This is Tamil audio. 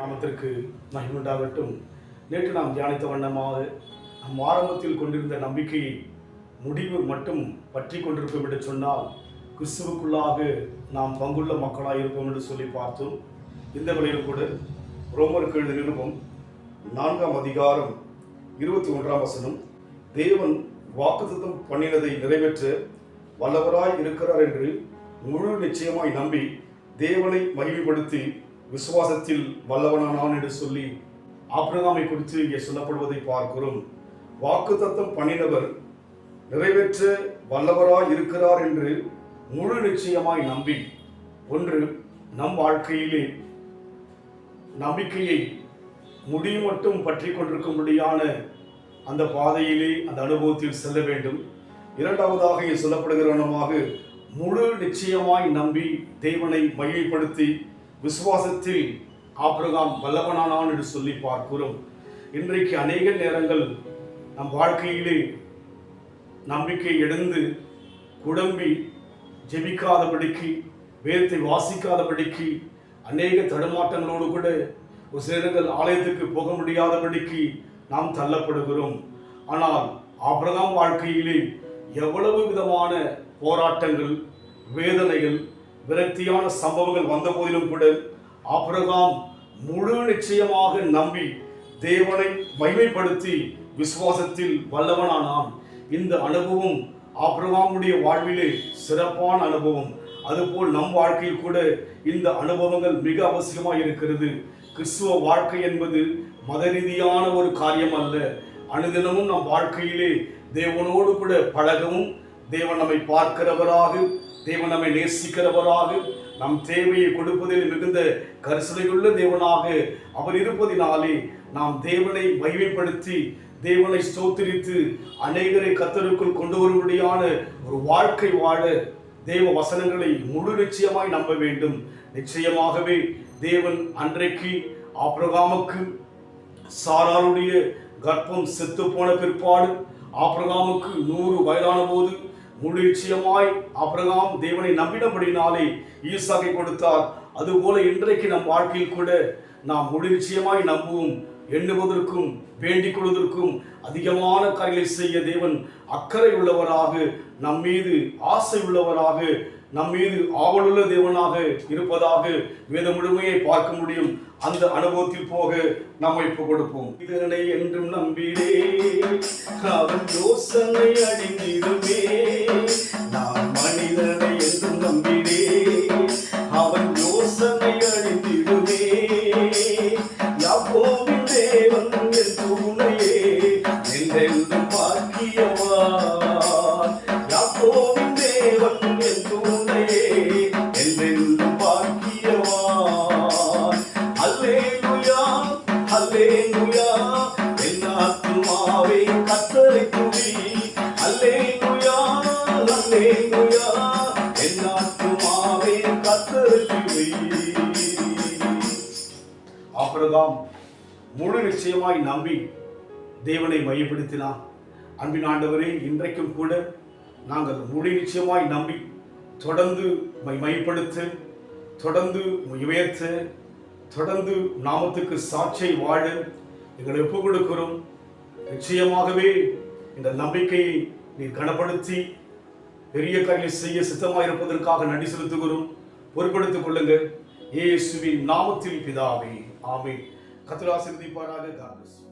நாமத்திற்கு மகிமையுண்டாகட்டும். நேற்று நாம் தியானித்த வண்ணமாக நம் ஆரம்பத்தில் கொண்டிருந்த நம்பிக்கையை முடிவு மட்டும் பற்றி கொண்டிருப்போம் என்று சொன்னால் கிறிஸ்துவுக்குள்ளாக நாம் பங்குள்ள மக்களாக இருப்போம் என்று சொல்லி பார்த்தோம். இந்த வழியில் கூட ரோமருக்கு எழுதிய நிருபம் 4ஆம் அதிகாரம் 21ஆம் வசனம், தேவன் வாக்குத்தத்தம் பண்ணினதை நிறைவேற்ற வல்லவராய் இருக்கிறார் என்று முழு நிச்சயமாய் நம்பி தேவனை மகிமைப்படுத்தி விசுவாசத்தில் வல்லவனானான் என்று சொல்லி ஆபிரகாமை குறித்து இங்கே சொல்லப்படுவதை பார்க்கிறோம். வாக்குத்தத்தம் பண்ணினவர் நிறைவேற்ற வல்லவராய் இருக்கிறார் என்று முழு நிச்சயமாய் நம்பி, ஒன்று நம் வாழ்க்கையிலே நம்பிக்கையை முடிவு மட்டும் பற்றி கொண்டிருக்கும்படியான அந்த பாதையிலே அந்த அனுபவத்தில் செல்ல வேண்டும். இரண்டாவதாக இங்கே சொல்லப்படுகிறவனமாக முழு நிச்சயமாய் நம்பி தேவனை மகிமைப்படுத்தி விசுவாசத்தில் ஆபிரகாம் வல்லவனானான் என்று சொல்லி பார்க்கிறோம். இன்றைக்கு அநேக நேரங்கள் நம் வாழ்க்கையிலே நம்பிக்கை எழுந்து குழம்பி ஜெபிக்காதபடிக்கு, வேதத்தை வாசிக்காதபடிக்கு, அநேக தடுமாற்றங்களோடு கூட ஒரு சிலர்கள் ஆலயத்துக்கு போக முடியாதபடிக்கு நாம் தள்ளப்படுகிறோம். ஆனால் ஆபிரகாம் வாழ்க்கையிலே எவ்வளவு விதமான போராட்டங்கள், வேதனைகள், விரக்தியான சம்பவங்கள் வந்த போதிலும் கூட ஆபிரகாம் முழு நிச்சயமாக நம்பி தேவனை மகிமைப்படுத்தி விசுவாசத்தில் வல்லவனானான். இந்த அனுபவம் ஆபிரகாமுடைய வாழ்விலே சிறப்பான அனுபவம். அதுபோல் நம் வாழ்க்கையில் கூட இந்த அனுபவங்கள் மிக அவசியமாக இருக்கிறது. கிறிஸ்துவ வாழ்க்கை என்பது மத ரீதியான ஒரு காரியம் அல்ல. அனுதினமும் நம் வாழ்க்கையிலே தேவனோடு கூட பழகவும், தேவன் நம்மை பார்க்கிறவராக, தேவன் நம்மை நேசிக்கிறவராக, நம் தேவையை கொடுப்பதில் மிகுந்த கரிசனையுள்ள தேவனாக அவர் இருப்பதினாலே நாம் தேவனை மகிமைப்படுத்தி தேவனை ஸ்தோத்திரித்து அநேகரை கர்த்தருக்குள் கொண்டு வரும்படியான ஒரு வாழ்க்கை வாழ தேவ வசனங்களை முழு நிச்சயமாய் நம்ப வேண்டும். நிச்சயமாகவே தேவன் அன்றைக்கு ஆபிரகாமுக்கு சாராளுடைய கர்ப்பம் செத்து போன பிற்பாடு ஆபிரகாமுக்கு 100 வயதான போது முழு நிச்சயமாய் ஆபிரகாம் தேவனை நம்பினபடினாலே ஈசாக்கை கொடுத்தார். அதுபோல இன்றைக்கு நம் வாழ்க்கையில் கூட நாம் முழு நிச்சயமாய் நம்புவோம். எண்ணுவதற்கும் வேண்டிக் கொள்வதற்கும் அதிகமான காரியங்களை செய்ய தேவன் அக்கறை உள்ளவராக, நம் மீது ஆசை உள்ளவராக, நம் மீது ஆவலுள்ள தேவனாக இருப்பதாக வேத முழுமையை பார்க்க முடியும். அந்த அனுபவத்தில் போக நம்மை கொடுப்போம். இதனை என்றும் நம்பிடே, அவன் யோசனை அழிந்திடுமே. நான் மனிதனை என்றும் நம்பிடே, அவன் யோசனை அழிந்திடுமே. யாக்கோபின் தேவன் என் துணையே, என்றென்றும் பாக்கியவான். யாக்கோபின் தேவன் என் துணையே, என்றென்றும் பாக்கியவான். அல்லேலூயா, அல்லேலூயா, என் ஆத்துமாவே கர்த்தரை துதி. அல்லேலூயா, அல்லேலூயா, என் ஆத்துமாவே கர்த்தரை துதி. ஆபிரகாம் முழு நிச்சயமாய் நம்பி தேவனை மையப்படுத்தினார். அன்பின் ஆண்டவரே, இன்றைக்கும் கூட நாங்கள் முழு நிச்சயமாய் நம்பி தொடர்ந்து மையப்படுத்த, தொடர்ந்து உயர்த்த, தொடர்ந்து நாமத்துக்கு சாட்சியை வாழ எங்களை ஒப்புக் கொடுக்கிறோம். நிச்சயமாகவே இந்த நம்பிக்கையை நீர் கனப்படுத்தி பெரிய காரியங்களை செய்ய சித்தமாக இருப்பதற்காக நன்றி செலுத்துகிறோம். பொறுப்படுத்திக் கொள்ளுங்கள். இயேசுவின் நாமத்தில் பிதாவே, ஆமென். கர்த்தர் ஆசீர்வதிப்பாராக. God bless you.